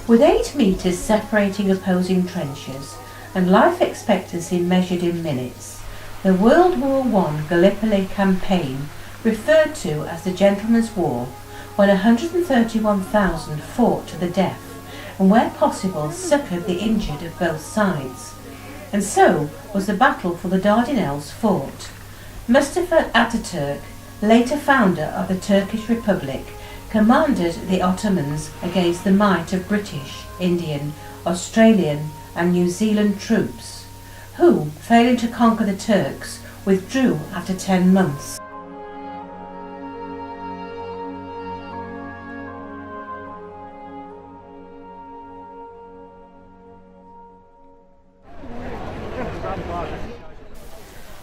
With 8 metres separating opposing trenches and life expectancy measured in minutes, the World War I Gallipoli campaign, referred to as the Gentlemen's War, when 131,000 fought to the death and where possible succoured the injured of both sides. And so was the battle for the Dardanelles fought. Mustafa Ataturk, later founder of the Turkish Republic, commanded the Ottomans against the might of British, Indian, Australian and New Zealand troops, who, failing to conquer the Turks, withdrew after 10 months.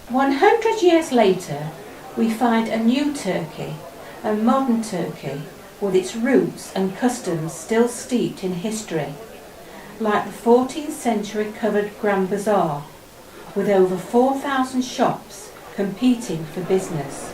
"100 years later, we find a new Turkey, a modern Turkey, with its roots and customs still steeped in history, like the 14th century covered Grand Bazaar, with over 4,000 shops competing for business."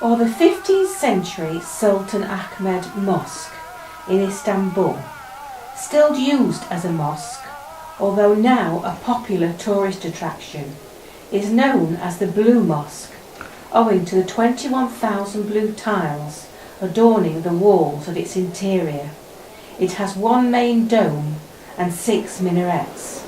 Or the 15th century Sultan Ahmed Mosque in Istanbul, still used as a mosque, although now a popular tourist attraction, is known as the Blue Mosque, owing to the 21,000 blue tiles adorning the walls of its interior. It has one main dome and 6 minarets.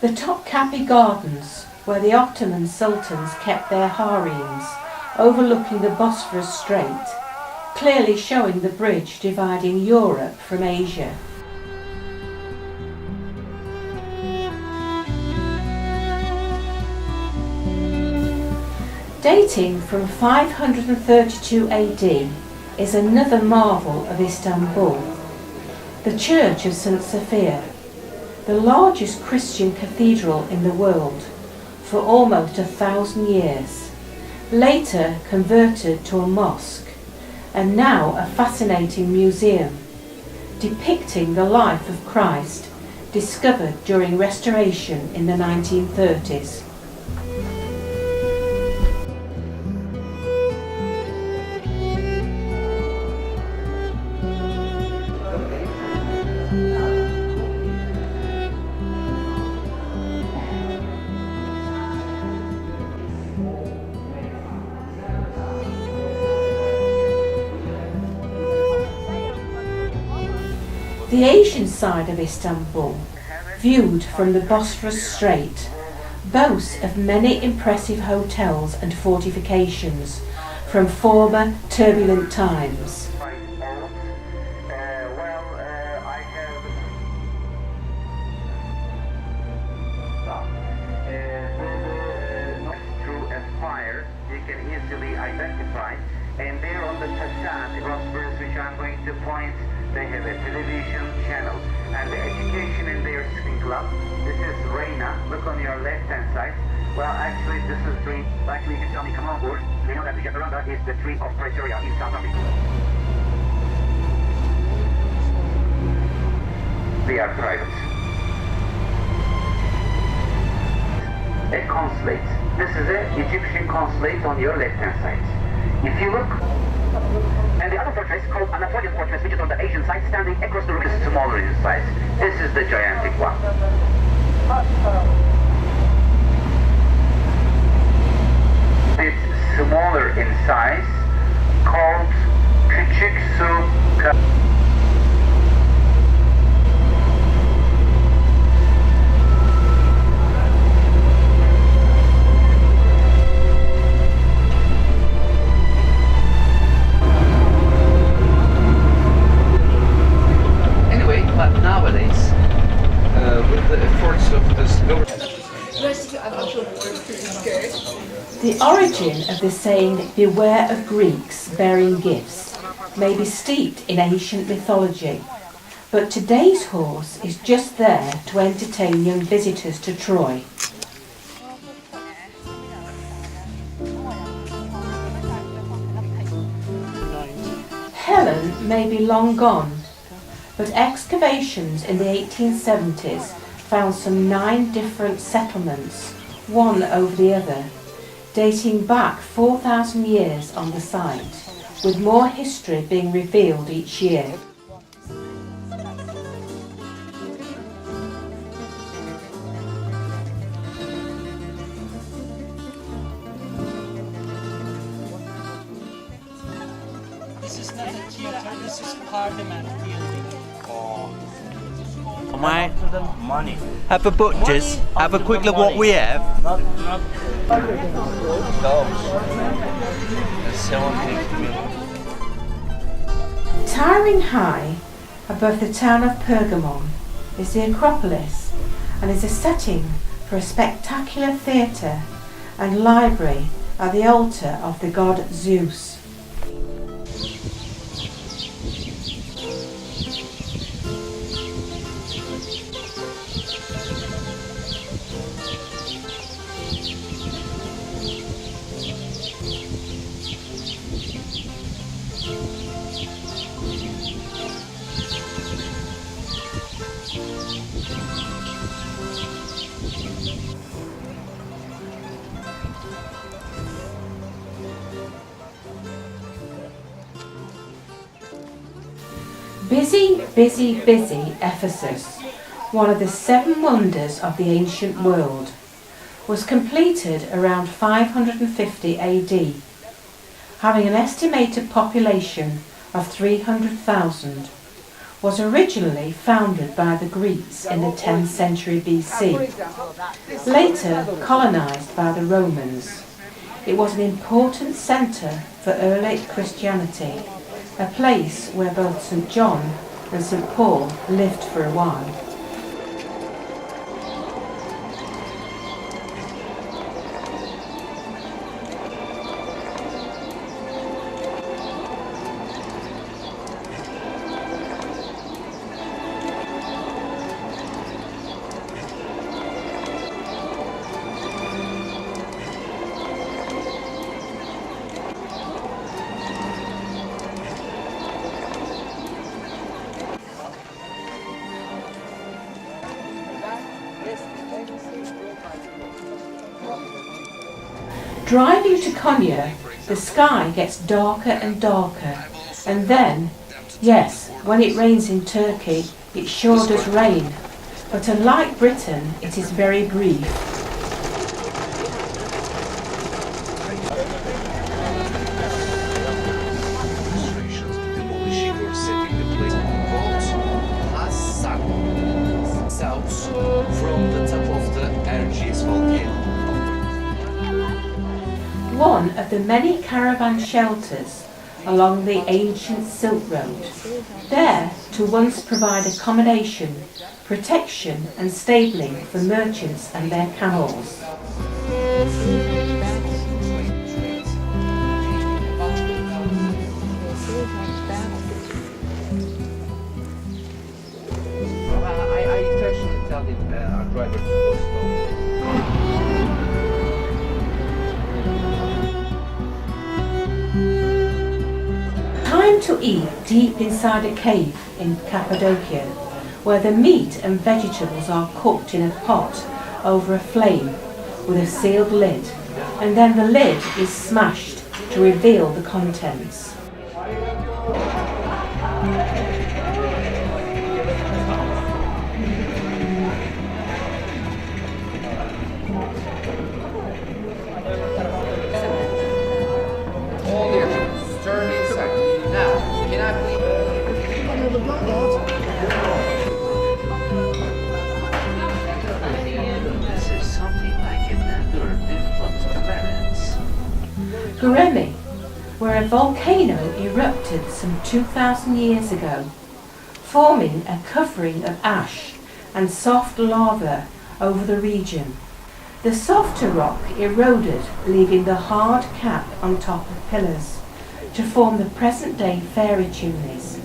The Topkapi Gardens, where the Ottoman sultans kept their harems, overlooking the Bosphorus Strait, clearly showing the bridge dividing Europe from Asia. Dating from 532 AD is another marvel of Istanbul, the Church of St. Sophia, the largest Christian cathedral in the world for almost 1,000 years, later converted to a mosque, and now a fascinating museum depicting the life of Christ, discovered during restoration in the 1930s. The Asian side of Istanbul, viewed from the Bosphorus Strait, boasts of many impressive hotels and fortifications from former turbulent times. Through a fire, you can easily identify, and there on the facade, Bosphorus, which I'm going to point, they have a television channel and the education in their swimming club. This is Reina. Look on your left hand side. Well, actually, this is tree. Actually, you can come on board. You know that the Jacaranda is the tree of Pretoria in South Africa. They are private. A consulate. This is an Egyptian consulate on your left hand side. If you look, and the other fortress called Anatolian Fortress, which is on the Asian side, standing across the river, is smaller in size. This is the gigantic one. It's smaller in size, called Küçük Su. The origin of the saying, "Beware of Greeks bearing gifts," may be steeped in ancient mythology, but today's horse is just there to entertain young visitors to Troy. Helen may be long gone, but excavations in the 1870s found some 9 different settlements, one over the other, dating back 4,000 years on the site, with more history being revealed each year. This is not a theater, this is Parliament building. Mate, Money. have a butchers, have a quick look what we have. Not dogs. There's 750 million. Towering high above the town of Pergamon is the Acropolis, and is a setting for a spectacular theatre and library at the altar of the god Zeus. Busy, busy, busy Ephesus, one of the 7 wonders of the ancient world, was completed around 550 AD, having an estimated population of 300,000, was originally founded by the Greeks in the 10th century BC, later colonised by the Romans. It was an important centre for early Christianity, a place where both St. John and St. Paul lived for a while. Driving to Konya, the sky gets darker and darker, and then, yes, when it rains in Turkey, it sure does rain, but unlike Britain, it is very brief. Demolishing or setting the place called Hassan south from the top of the Erciyes volcano. One of the many caravan shelters along the ancient Silk Road, there to once provide accommodation, protection and stabling for merchants and their camels. I intentionally tell our driver to go slow. Time to eat deep inside a cave in Cappadocia, where the meat and vegetables are cooked in a pot over a flame with a sealed lid, and then the lid is smashed to reveal the contents. All here, turn inside. Now, can I please? This is something like another different planets. Guremi, where a volcano erupted some 2,000 years ago, forming a covering of ash and soft lava over the region. The softer rock eroded, leaving the hard cap on top of pillars to form the present-day fairy chimneys.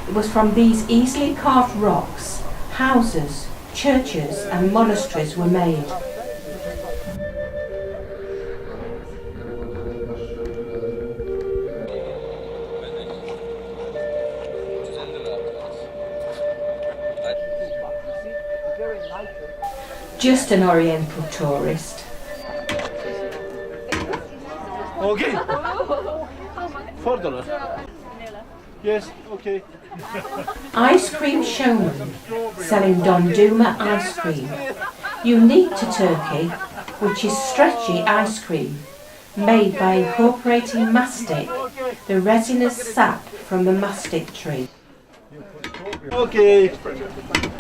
It was from these easily carved rocks houses, churches and monasteries were made. Just an Oriental tourist. Okay. $4. Yes, okay. Ice cream showman selling Dondurma ice cream, unique to Turkey, which is stretchy ice cream made by incorporating mastic, the resinous sap from the mastic tree. Okay.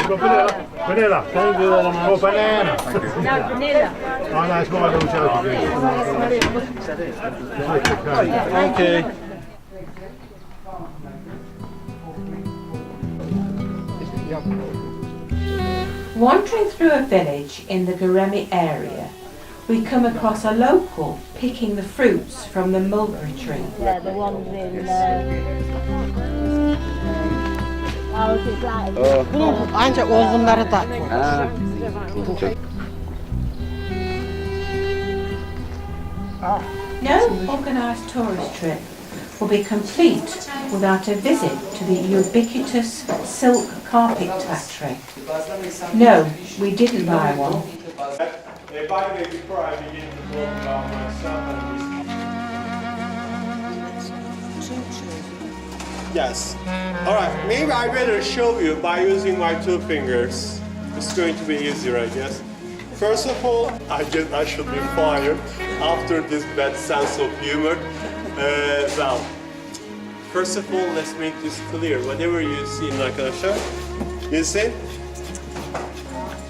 Vanilla. Vanilla. Thank you very much. Oh, banana. No, vanilla. Oh, no, it's my little joke. Okay. Wandering through a village in the Göreme area, we come across a local picking the fruits from the mulberry tree. Yeah, the ones in. Ancak olgunları da. No organised tourist trip will be complete without a visit to the ubiquitous silk carpet factory. No, we didn't buy one. By the way, before I begin to talk about myself and yes. Alright, maybe I better show you by using my two fingers. It's going to be easier, I guess. First of all, I guess I should be fired after this bad sense of humor. Well, first of all, let's make this clear. Whatever you see in arkadaşlar, you see?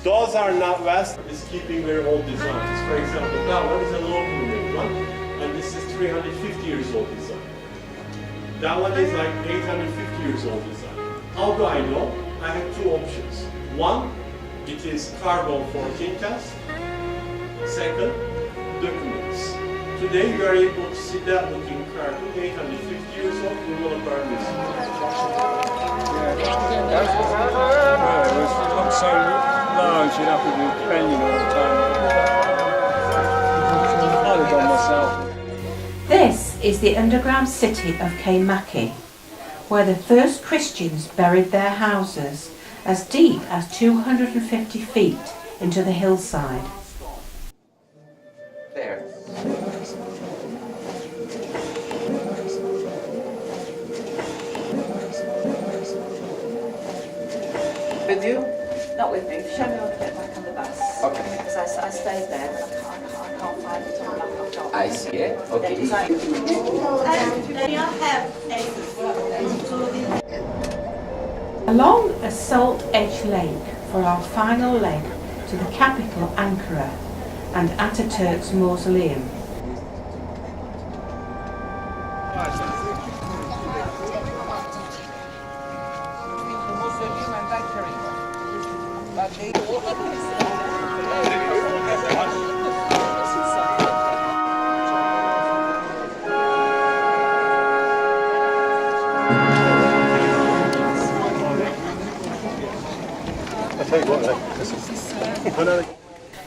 Those are not West, it's keeping very old designs. For example, that one is a local made one, and this is 350 years old design. That one is like 850 years old design. How do I know? I have two options. One, it is carbon 14 test. Second, documents. Today you are able to see that looking carbon, 850 years old, we will burn this. I'm so large, you'd have to be bending all the time. I'd have done myself. This is the underground city of Kaymaki, where the first Christians buried their houses as deep as 250 feet into the hillside. There. With you? Not with me. Show me how to get back on the bus. Okay. Because I stayed there, but I can't find it on the laptop. I see it. Okay. Along a salt-edged lake for our final leg to the capital Ankara and Ataturk's mausoleum.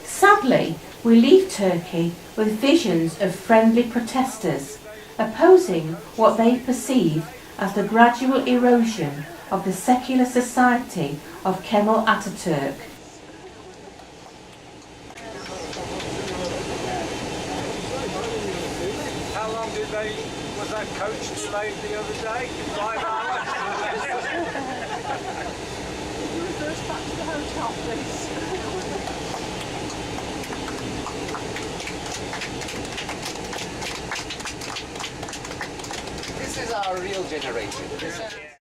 Sadly, we leave Turkey with visions of friendly protesters opposing what they perceive as the gradual erosion of the secular society of Kemal Ataturk. How long was that coach delayed the other day? 5 hours? Reverse back to the hotel, please. This is our real generation.